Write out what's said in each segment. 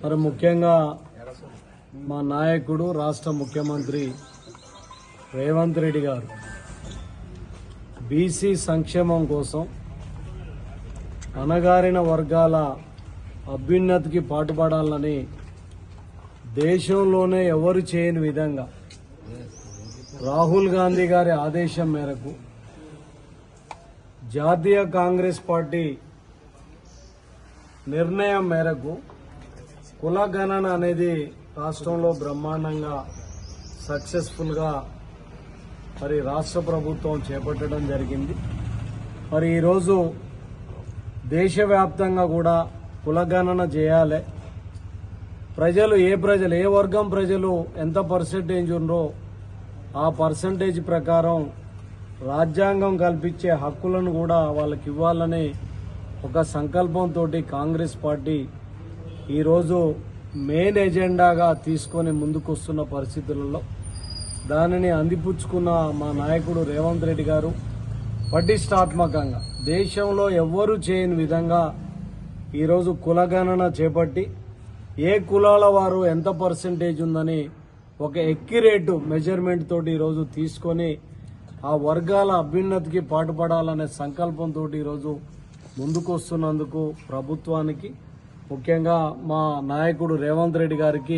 మరి ముఖ్యంగా మా నాయకుడు రాష్ట్ర ముఖ్యమంత్రి రేవంత్ రెడ్డి గారు బీసీ సంక్షేమం కోసం అణగారిన వర్గాల అభ్యున్నతికి పాటుపడాలని దేశంలోనే ఎవరు చేయని విధంగా రాహుల్ గాంధీ గారి ఆదేశం మేరకు జాతీయ కాంగ్రెస్ పార్టీ నిర్ణయం మేరకు కుల గణన అనేది రాష్ట్రంలో బ్రహ్మాండంగా సక్సెస్ఫుల్గా మరి రాష్ట్ర ప్రభుత్వం చేపట్టడం జరిగింది. మరి ఈరోజు దేశవ్యాప్తంగా కూడా కుల గణన చేయాలి. ఏ వర్గం ప్రజలు ఎంత పర్సెంటేజ్ ఉన్నారో ఆ పర్సెంటేజ్ ప్రకారం రాజ్యాంగం కల్పించే హక్కులను కూడా వాళ్ళకి ఇవ్వాలని ఒక సంకల్పంతో కాంగ్రెస్ పార్టీ ఈరోజు మెయిన్ ఎజెండాగా తీసుకొని ముందుకొస్తున్న పరిస్థితులలో దానిని అందిపుచ్చుకున్న మా నాయకుడు రేవంత్ రెడ్డి గారు పటిష్టాత్మకంగా దేశంలో ఎవ్వరూ చేయని విధంగా ఈరోజు కులగణన చేపట్టి ఏ కులాల వారు ఎంత పర్సెంటేజ్ ఉందని ఒక ఎక్యురేట్ మెజర్మెంట్ తోటి ఈరోజు తీసుకొని ఆ వర్గాల అభ్యున్నతికి పాటుపడాలనే సంకల్పంతో ఈరోజు ముందుకొస్తున్నందుకు ప్రభుత్వానికి ముఖ్యంగా మా నాయకుడు రేవంత్ రెడ్డి గారికి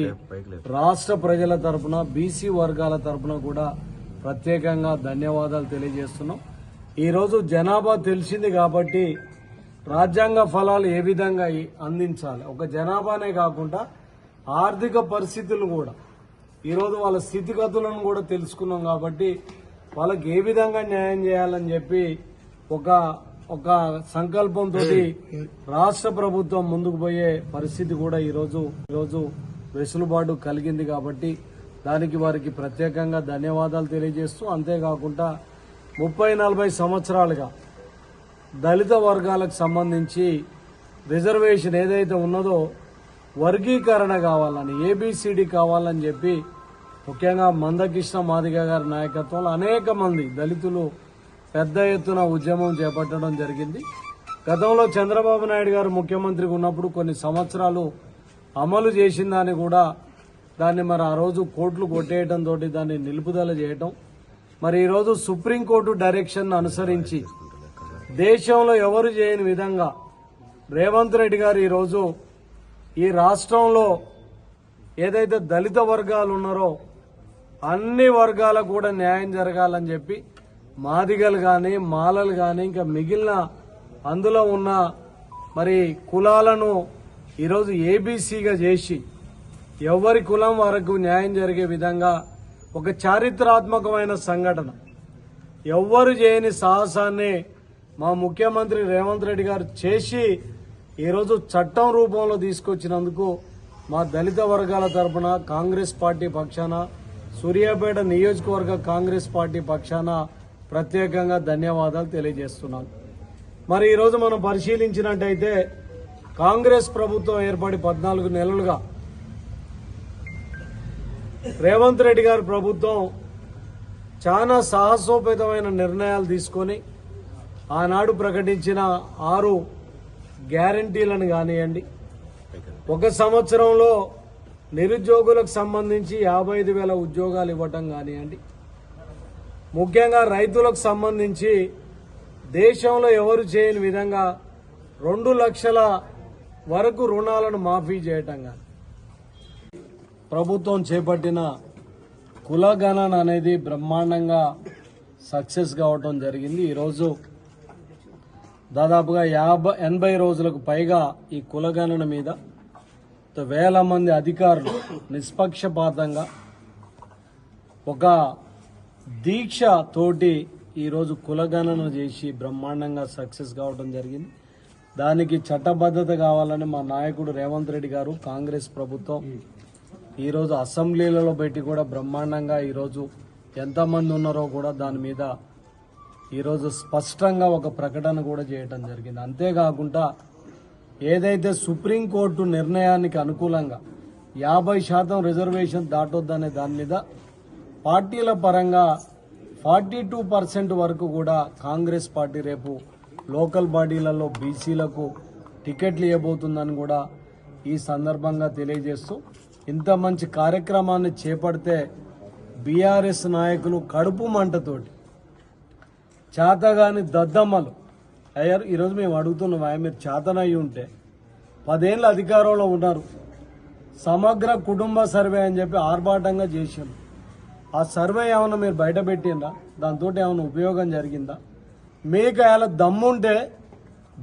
రాష్ట్ర ప్రజల తరపున బీసీ వర్గాల తరపున కూడా ప్రత్యేకంగా ధన్యవాదాలు తెలియజేస్తున్నాం. ఈరోజు జనాభా తెలిసింది కాబట్టి రాజ్యాంగ ఫలాలు ఏ విధంగా అందించాలి, ఒక జనాభానే కాకుండా ఆర్థిక పరిస్థితులు కూడా ఈరోజు వాళ్ళ స్థితిగతులను కూడా తెలుసుకున్నాం కాబట్టి వాళ్ళకి ఏ విధంగా న్యాయం చేయాలని చెప్పి ఒక సంకల్పంతో రాష్ట్ర ప్రభుత్వం ముందుకు పోయే పరిస్థితి కూడా ఈరోజు వెసులుబాటు కలిగింది కాబట్టి దానికి వారికి ప్రత్యేకంగా ధన్యవాదాలు తెలియజేస్తూ, అంతేకాకుండా 30-40 సంవత్సరాలుగా దళిత వర్గాలకు సంబంధించి రిజర్వేషన్ ఏదైతే ఉన్నదో వర్గీకరణ కావాలని ఏబిసిడి కావాలని చెప్పి ముఖ్యంగా మందకృష్ణ మాదిగ గారి నాయకత్వంలో అనేక మంది దళితులు పెద్ద ఎత్తున ఉద్యమం చేపట్టడం జరిగింది. గతంలో చంద్రబాబు నాయుడు గారు ముఖ్యమంత్రిగా ఉన్నప్పుడు కొన్ని సంవత్సరాలు అమలు చేసిన దాన్ని మరి ఆ రోజు కోర్టులు కొట్టేయడం తోటి దాన్ని నిలుపుదల చేయటం, మరి ఈరోజు సుప్రీంకోర్టు డైరెక్షన్ అనుసరించి దేశంలో ఎవరు చేయని విధంగా రేవంత్ రెడ్డి గారు ఈరోజు ఈ రాష్ట్రంలో ఏదైతే దళిత వర్గాలు ఉన్నారో అన్ని వర్గాలకు కూడా న్యాయం జరగాలని చెప్పి మాదిగలు కానీ మాలలు కానీ ఇంకా మిగిలిన అందులో ఉన్న మరి కులాలను ఈరోజు ఏబీసీగా చేసి ఎవరి కులం వరకు న్యాయం జరిగే విధంగా ఒక చారిత్రాత్మకమైన సంఘటన, ఎవ్వరు చేయని సాహసాన్ని మా ముఖ్యమంత్రి రేవంత్ రెడ్డి గారు చేసి ఈరోజు చట్టం రూపంలో తీసుకొచ్చినందుకు మా దళిత వర్గాల తరపున కాంగ్రెస్ పార్టీ పక్షాన, సూర్యాపేట నియోజకవర్గ కాంగ్రెస్ పార్టీ పక్షాన ప్రత్యేకంగా ధన్యవాదాలు తెలియజేస్తున్నాను. మరి ఈరోజు మనం పరిశీలించినట్టయితే కాంగ్రెస్ ప్రభుత్వం ఏర్పడి 14 నెలలుగా రేవంత్ రెడ్డి గారి ప్రభుత్వం చాలా సాహసోపేతమైన నిర్ణయాలు తీసుకొని ఆనాడు ప్రకటించిన 6 గ్యారంటీలను కానివ్వండి, ఒక సంవత్సరంలో నిరుద్యోగులకు సంబంధించి 55,000 ఉద్యోగాలు ఇవ్వటం కానివ్వండి, ముఖ్యంగా రైతులకు సంబంధించి దేశంలో ఎవరు చేయని విధంగా 2 లక్షల వరకు రుణాలను మాఫీ చేయటం కానీ ప్రభుత్వం చేపట్టిన కులగణన అనేది బ్రహ్మాండంగా సక్సెస్ కావటం జరిగింది. ఈరోజు దాదాపుగా 80 రోజులకు పైగా ఈ కులగణన మీద వేల మంది అధికారులు నిష్పక్షపాతంగా ఒక దీక్ష తోటి ఈరోజు కులగణన చేసి బ్రహ్మాండంగా సక్సెస్ కావడం జరిగింది. దానికి చట్టబద్ధత కావాలని మా నాయకుడు రేవంత్ రెడ్డి గారు కాంగ్రెస్ ప్రభుత్వం ఈరోజు అసెంబ్లీలలో పెట్టి కూడా బ్రహ్మాండంగా ఈరోజు ఎంతమంది ఉన్నారో కూడా దాని మీద ఈరోజు స్పష్టంగా ఒక ప్రకటన కూడా చేయడం జరిగింది. అంతేకాకుండా ఏదైతే సుప్రీంకోర్టు నిర్ణయానికి అనుకూలంగా 50% రిజర్వేషన్ దాటొద్దనే దాని మీద పార్టీల పరంగా 42% వరకు కూడా కాంగ్రెస్ పార్టీ రేపు లోకల్ బాడీలలో బీసీలకు టికెట్లు ఇవ్వబోతుందని కూడా ఈ సందర్భంగా తెలియజేస్తూ ఇంత మంచి కార్యక్రమాన్ని చేపడితే బీఆర్ఎస్ నాయకులు కడుపు మంటతోటి చేతగాని దద్దమ్మలు అయ్యారు. ఈరోజు మేము అడుగుతున్నాం, మీరు చేతనయ్యి ఉంటే 10 ఏళ్ళు అధికారంలో ఉన్నారు, సమగ్ర కుటుంబ సర్వే అని చెప్పి ఆర్భాటంగా చేశారు. ఆ సర్వే ఏమన్నా మీరు బయట పెట్టిందా? దాంతో ఏమైనా ఉపయోగం జరిగిందా? మీకు అలా దమ్ముంటే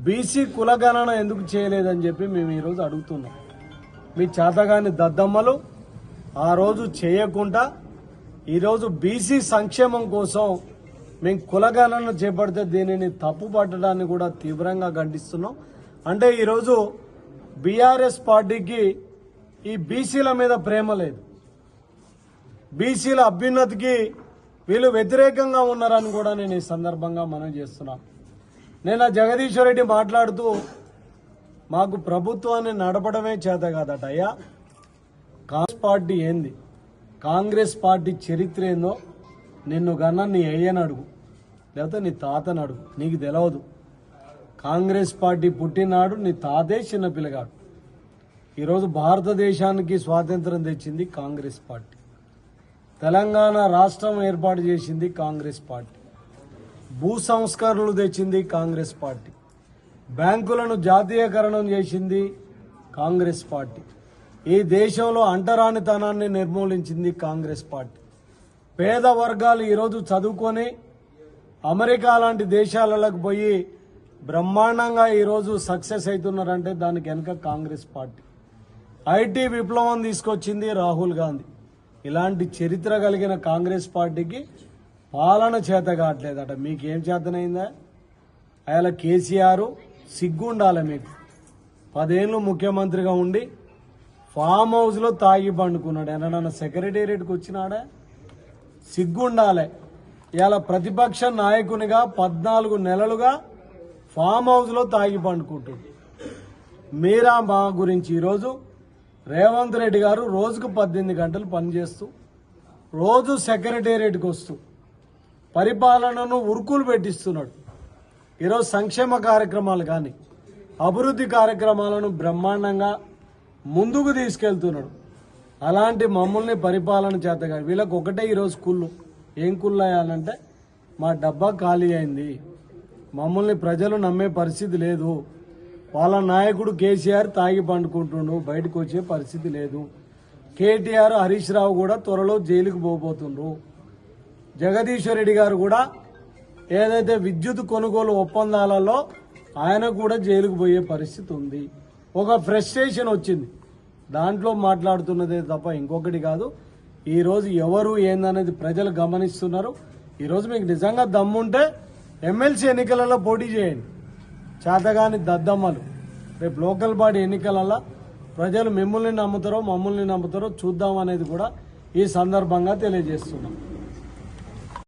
బీసీ కులగణన ఎందుకు చేయలేదని చెప్పి మేము ఈరోజు అడుగుతున్నాం. మీ చేతగాని దద్దమ్మలు ఆ రోజు చేయకుండా ఈరోజు బీసీ సంక్షేమం కోసం మేము కులగణన చేపడితే దీనిని తప్పు పట్టడాన్ని కూడా తీవ్రంగా ఖండిస్తున్నాం. అంటే ఈరోజు బీఆర్ఎస్ పార్టీకి ఈ బీసీల మీద ప్రేమ లేదు, బీసీల అభ్యున్నతికి వీళ్ళు వ్యతిరేకంగా ఉన్నారని కూడా నేను ఈ సందర్భంగా మనం చేస్తున్నాను. నేను జగదీశ్వర్ రెడ్డి మాట్లాడుతూ మాకు ప్రభుత్వాన్ని నడపడమే చేత కాదట. అయ్యా, కాంగ్రెస్ పార్టీ ఏంది, కాంగ్రెస్ పార్టీ చరిత్ర ఏందో నిన్ను కన్నా నీ అయ్యని అడుగు, లేకపోతే నీ తాతని అడుగు, నీకు తెలియదు. కాంగ్రెస్ పార్టీ పుట్టినాడు నీ తాతే చిన్నపిల్లగాడు. ఈరోజు భారతదేశానికి స్వాతంత్రం తెచ్చింది కాంగ్రెస్ పార్టీ, తెలంగాణ రాష్ట్రం ఏర్పాటు చేసింది కాంగ్రెస్ పార్టీ, భూ సంస్కరణలు తెచ్చింది కాంగ్రెస్ పార్టీ, బ్యాంకులను జాతీయకరణం చేసింది కాంగ్రెస్ పార్టీ, ఈ దేశంలో అంటరానితనాన్ని నిర్మూలించింది కాంగ్రెస్ పార్టీ. పేద వర్గాలు ఈరోజు చదువుకొని అమెరికా లాంటి దేశాలకు పోయి బ్రహ్మాండంగా ఈరోజు సక్సెస్ అవుతున్నారంటే దానికి వెనుక కాంగ్రెస్ పార్టీ. ఐటీ విప్లవం తీసుకొచ్చింది రాహుల్ గాంధీ. ఇలాంటి చరిత్ర కలిగిన కాంగ్రెస్ పార్టీకి పాలన చేత కావట్లేదట. మీకేం చేతనైందా? అలా కేసీఆర్ సిగ్గుండాలి మీకు. 10 ఏళ్ళు ముఖ్యమంత్రిగా ఉండి ఫామ్ హౌస్లో తాగి పండుకున్నాడు. ఏమన్నా సెక్రటేరియట్కి వచ్చినాడా? సిగ్గుండాలి. ఇలా ప్రతిపక్ష నాయకునిగా 14 నెలలుగా ఫామ్ హౌస్లో తాగి పండుకుంటుంది. మీరా మా గురించి ఈరోజు రేవంత్ రెడ్డి గారు రోజుకు 18 గంటలు పనిచేస్తూ రోజు సెక్రటేరియట్కి వస్తూ పరిపాలనను ఉరుకులు పెట్టిస్తున్నాడు. ఈరోజు సంక్షేమ కార్యక్రమాలు కానీ అభివృద్ధి కార్యక్రమాలను బ్రహ్మాండంగా ముందుకు తీసుకెళ్తున్నాడు. అలాంటి మమ్మల్ని పరిపాలన చేతగా వీళ్ళకి ఒకటే ఈరోజు కుళ్ళు. ఏం కుళ్ళు అయ్యాలంటే మా డబ్బా ఖాళీ అయింది, మమ్మల్ని ప్రజలు నమ్మే పరిస్థితి లేదు, వాళ్ళ నాయకుడు కేసీఆర్ తాగి పండుకుంటుండు, బయటకు వచ్చే పరిస్థితి లేదు, కేటీఆర్ హరీష్ రావు కూడా త్వరలో జైలుకు పోబోతుండ్రు, జగదీశ్వర్ రెడ్డి గారు కూడా ఏదైతే విద్యుత్ కొనుగోలు ఒప్పందాలలో ఆయన కూడా జైలుకు పోయే పరిస్థితి ఉంది. ఒక ఫ్రస్ట్రేషన్ వచ్చింది, దాంట్లో మాట్లాడుతున్నదే తప్ప ఇంకొకటి కాదు. ఈరోజు ఎవరు ఏందనేది ప్రజలు గమనిస్తున్నారు. ఈరోజు మీకు నిజంగా దమ్ముంటే ఎమ్మెల్సీ ఎన్నికలలో పోటీ చేయండి. చేతగాని దద్దమ్మలు రేపు లోకల్ బాడీ ఎన్నికలలో ప్రజలు మిమ్మల్ని నమ్ముతారో మమ్మల్ని నమ్ముతారో చూద్దాం అనేది కూడా ఈ సందర్భంగా తెలియజేస్తున్నాం.